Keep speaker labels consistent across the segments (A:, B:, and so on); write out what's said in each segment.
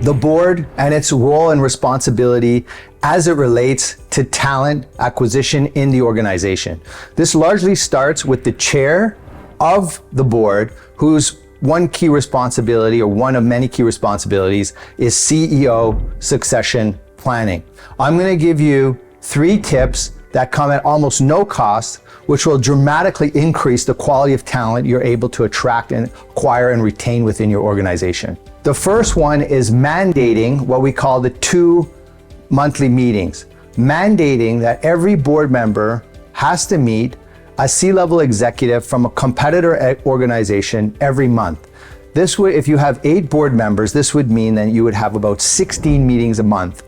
A: The board and its role and responsibility as it relates to talent acquisition in the organization. This largely starts with the chair of the board, whose one key responsibility, or one of many key responsibilities, is CEO succession planning. I'm going to give you 3 tips that come at almost no cost, which will dramatically increase the quality of talent you're able to attract and acquire and retain within your organization. The first one is mandating what we call the 2 monthly meetings. Mandating that every board member has to meet a C-level executive from a competitor organization every month. This would, if you have 8 board members, this would mean that you would have about 16 meetings a month,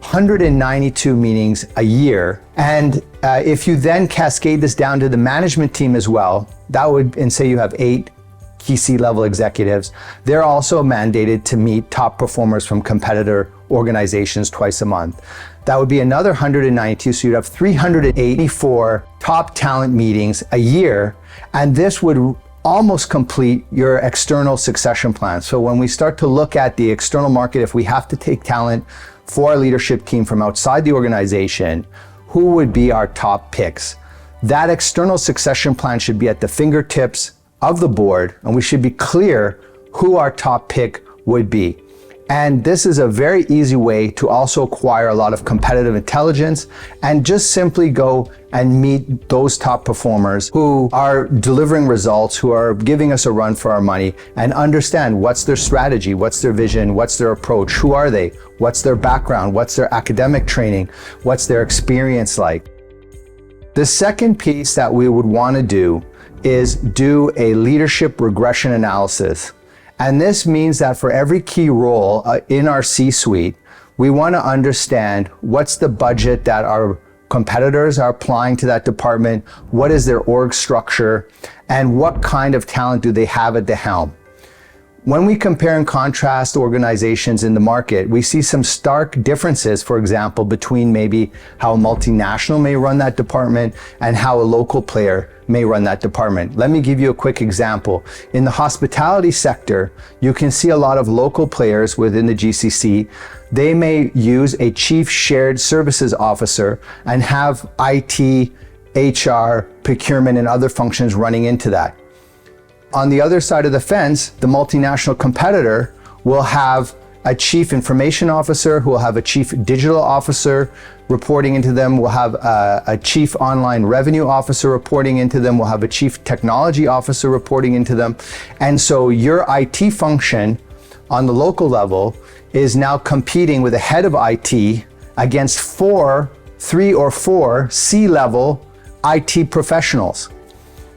A: 192 meetings a year. And if you then cascade this down to the management team as well, that would, and say you have 8 key C-level executives, they're also mandated to meet top performers from competitor organizations twice a month. That would be another 192, so you'd have 384 top talent meetings a year, and this would almost complete your external succession plan. So when we start to look at the external market, if we have to take talent for our leadership team from outside the organization, who would be our top picks? That external succession plan should be at the fingertips of the board, and we should be clear who our top pick would be. And this is a very easy way to also acquire a lot of competitive intelligence and just simply go and meet those top performers who are delivering results, who are giving us a run for our money, and understand what's their strategy, what's their vision, what's their approach, who are they, what's their background, what's their academic training, what's their experience like. The second piece that we would want to do is do a leadership regression analysis. And this means that for every key role in our C-suite, we want to understand what's the budget that our competitors are applying to that department, what is their org structure, and what kind of talent do they have at the helm. When we compare and contrast organizations in the market, we see some stark differences, for example, between maybe how a multinational may run that department and how a local player may run that department. Let me give you a quick example. In the hospitality sector, you can see a lot of local players within the GCC. They may use a chief shared services officer and have IT, HR, procurement, and other functions running into that. On the other side of the fence, the multinational competitor will have a chief information officer, who will have a chief digital officer reporting into them, will have a chief online revenue officer reporting into them, will have a chief technology officer reporting into them. And so your IT function on the local level is now competing with the head of IT against 3 or 4 C-level IT professionals.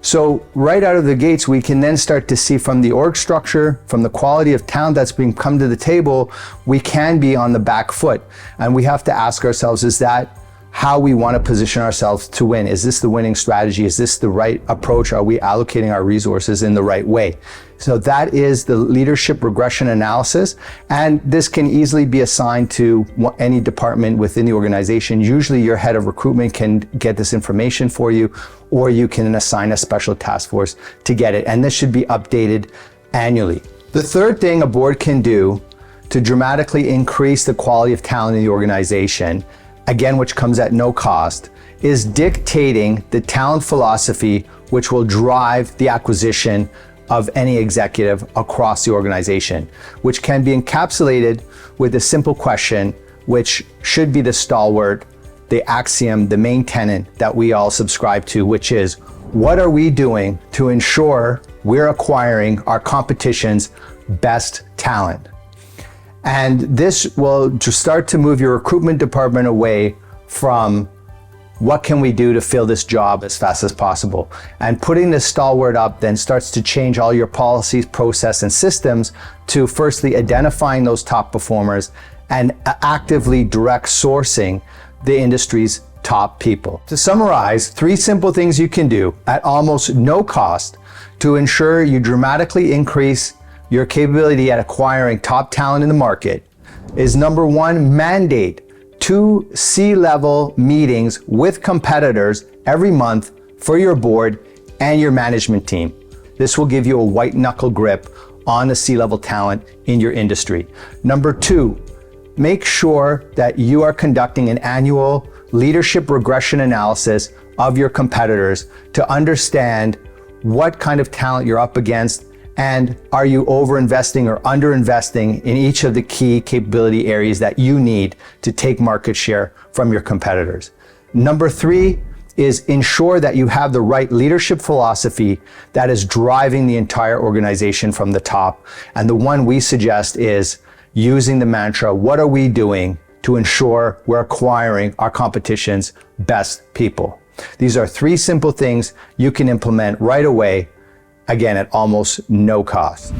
A: So right out of the gates, we can then start to see from the org structure, from the quality of talent that's being come to the table, we can be on the back foot. And we have to ask ourselves, is that how we want to position ourselves to win? Is this the winning strategy? Is this the right approach? Are we allocating our resources in the right way? So that is the leadership regression analysis. And this can easily be assigned to any department within the organization. Usually your head of recruitment can get this information for you, or you can assign a special task force to get it. And this should be updated annually. The third thing a board can do to dramatically increase the quality of talent in the organization, again, which comes at no cost, is dictating the talent philosophy which will drive the acquisition of any executive across the organization, which can be encapsulated with a simple question, which should be the stalwart, the axiom, the main tenet that we all subscribe to, which is, what are we doing to ensure we're acquiring our competition's best talent? And this will just start to move your recruitment department away from what can we do to fill this job as fast as possible. And putting this stalwart up then starts to change all your policies, process, and systems to firstly identifying those top performers and actively direct sourcing the industry's top people. To summarize, 3 simple things you can do at almost no cost to ensure you dramatically increase your capability at acquiring top talent in the market is: number 1, mandate 2 C-level meetings with competitors every month for your board and your management team. This will give you a white knuckle grip on the C-level talent in your industry. Number two, make sure that you are conducting an annual leadership regression analysis of your competitors to understand what kind of talent you're up against, and are you over-investing or under-investing in each of the key capability areas that you need to take market share from your competitors. Number three is ensure that you have the right leadership philosophy that is driving the entire organization from the top. And the one we suggest is using the mantra, what are we doing to ensure we're acquiring our competition's best people? These are three simple things you can implement right away, again, at almost no cost.